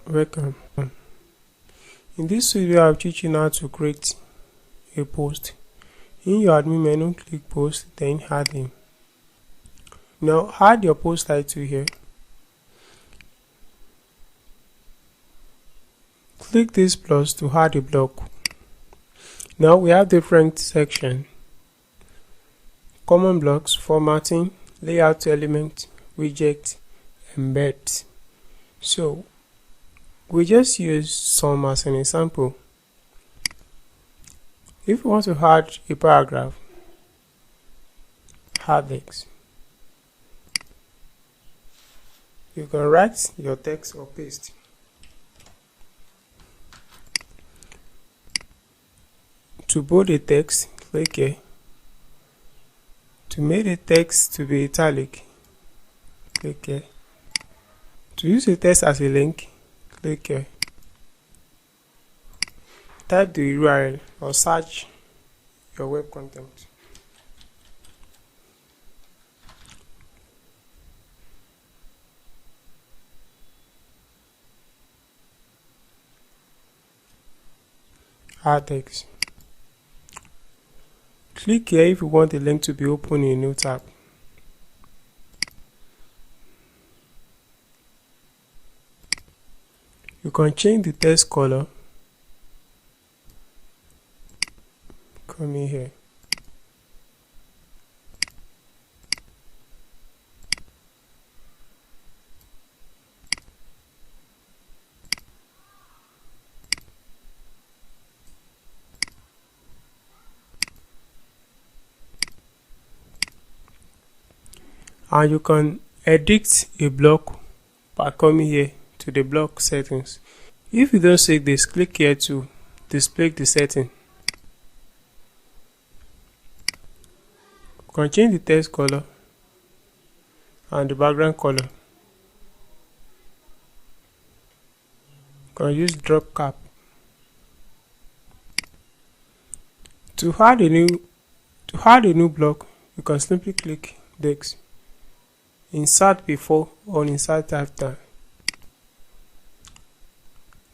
Welcome. In this video, I'll teach you how to create a post. In your admin menu, click post, then add name. Now add your post title here. Click this plus to add a block. Now we have different sections: common blocks, formatting, layout element, widget, embed. So we just use some as an example. If you want to add a paragraph, add text. You can write your text or paste. To bold the text, click here. To make the text to be italic, click here. To use the text as a link, click here. Type the URL or search your web content. Add text. Click here if you want the link to be open in a new tab. You can change the text color. Come in here. And you can edit a block by coming here to the block settings. If you don't see this, click here to display the setting. You can change the text color and the background color. You can use drop cap. To add a new block, you can simply click text, insert before or insert after.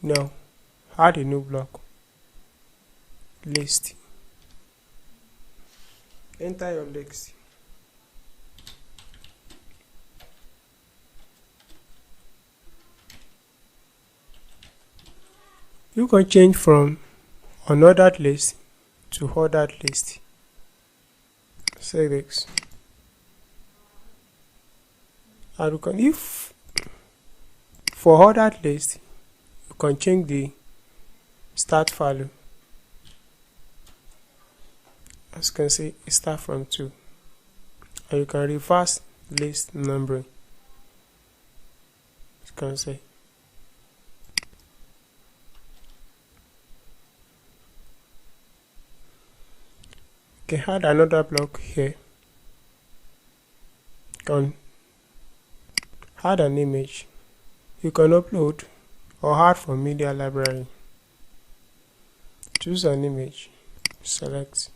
Now add a new block. List. Enter your text. You can change from unordered list to ordered list. Say this. And you can, if for ordered list, you can change the start value. As you can see, it starts from 2. And you can reverse list numbering. As you can see. You can add another block here. You can add an image. You can upload or add from media library. Choose an image. Select.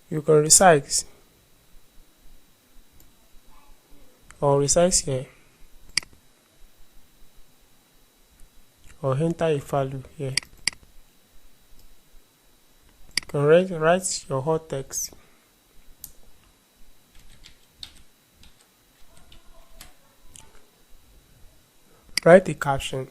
You can resize or resize here, or enter a value here. You can write your hot text. Write a caption.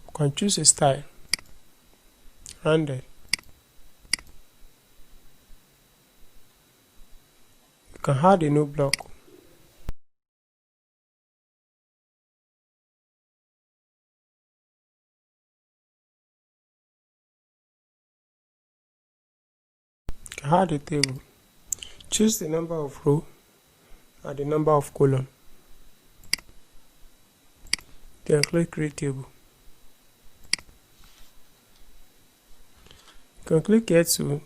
You can choose a style. Random. You can add a new block. You can add a table. Choose the number of rows and the number of columns. Then click create table. You can click here to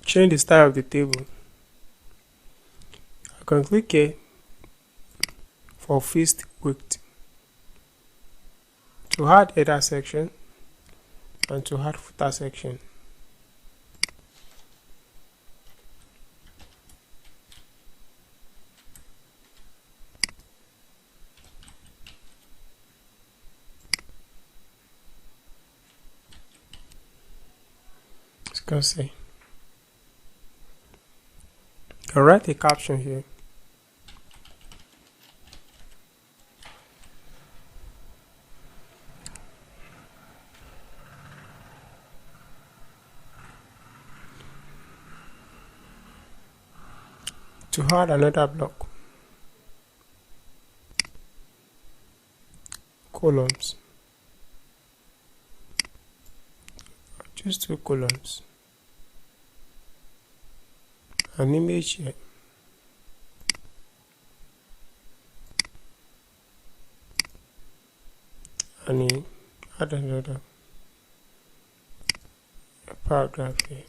change the style of the table. You can click here for fixed width. to add header section and to add footer section. As you can see, I'll write a caption here. To add another block, columns, just 2 columns, an image here, and add another paragraph here.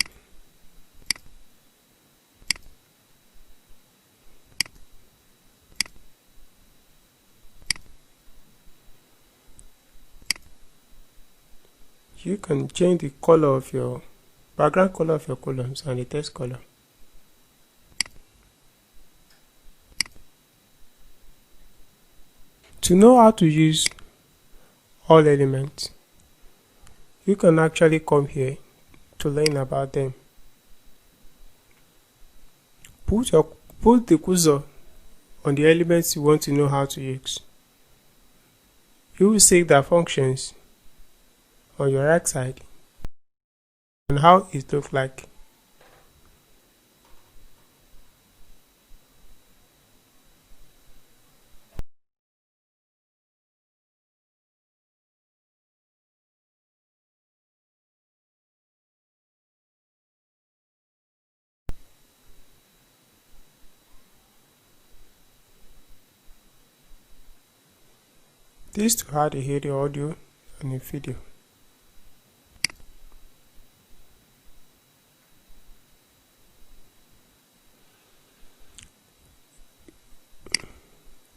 You can change the color of your background color of your columns and the text color. To know how to use all elements, you can actually come here to learn about them. Put the cursor on the elements you want to know how to use. You will see their functions on your right side and how it looks like. This to add a header audio and a video.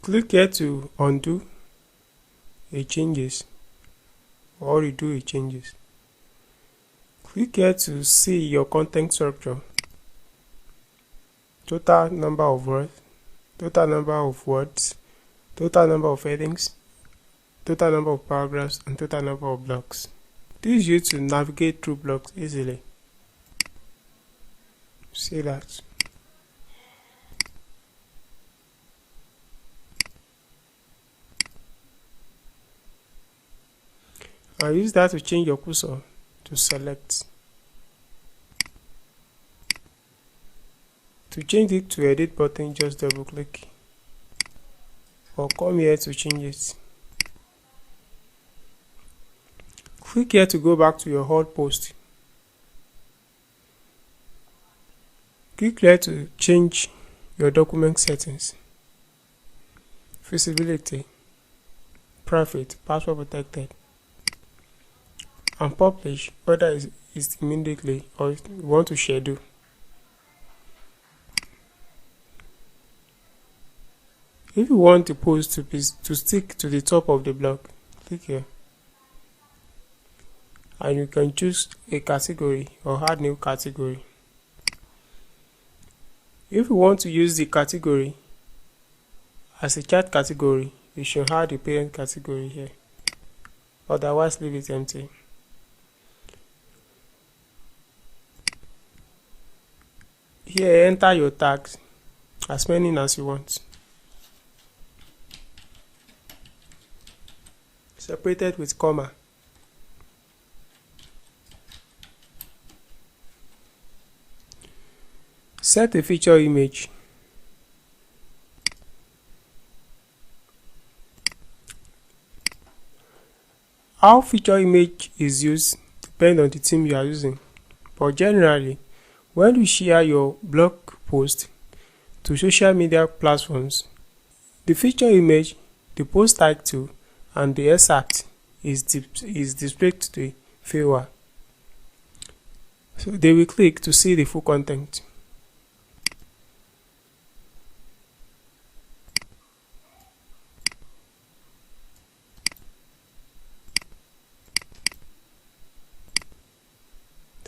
Click here to undo a changes or redo a changes. Click here to see your content structure, total number of words, total number of headings, total number of paragraphs, and total number of blocks. This is used to navigate through blocks easily. See that. I use that to change your cursor to select. To change it to edit button, just double click or come here to change it. Click here to go back to your old post. Click here to change your document settings, visibility, private, password protected, and publish, whether it's immediately or if you want to schedule. If you want the post to stick to the top of the block, click here. And you can choose a category or add new category. If you want to use the category as a chat category, you should add a parent category here. Otherwise, leave it empty. Here, enter your tags, as many as you want. Separated with comma. Set a feature image. How feature image is used depends on the theme you are using, but generally, when you share your blog post to social media platforms, the feature image, the post title, and the excerpt is displayed to the viewer, so they will click to see the full content.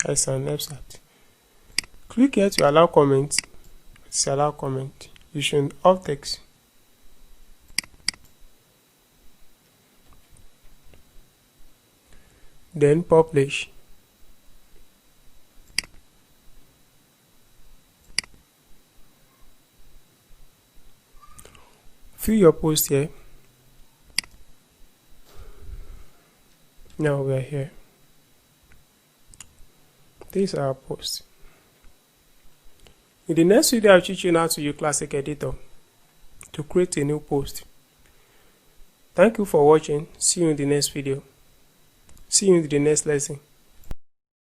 as an website. Click here to allow comment. It's allow comment. You should alt text. Then publish. Fill your post here. Now we are here. This is our post. In the next video, I'll teach you how to use Classic Editor to create a new post. Thank you for watching. See you in the next video. See you in the next lesson.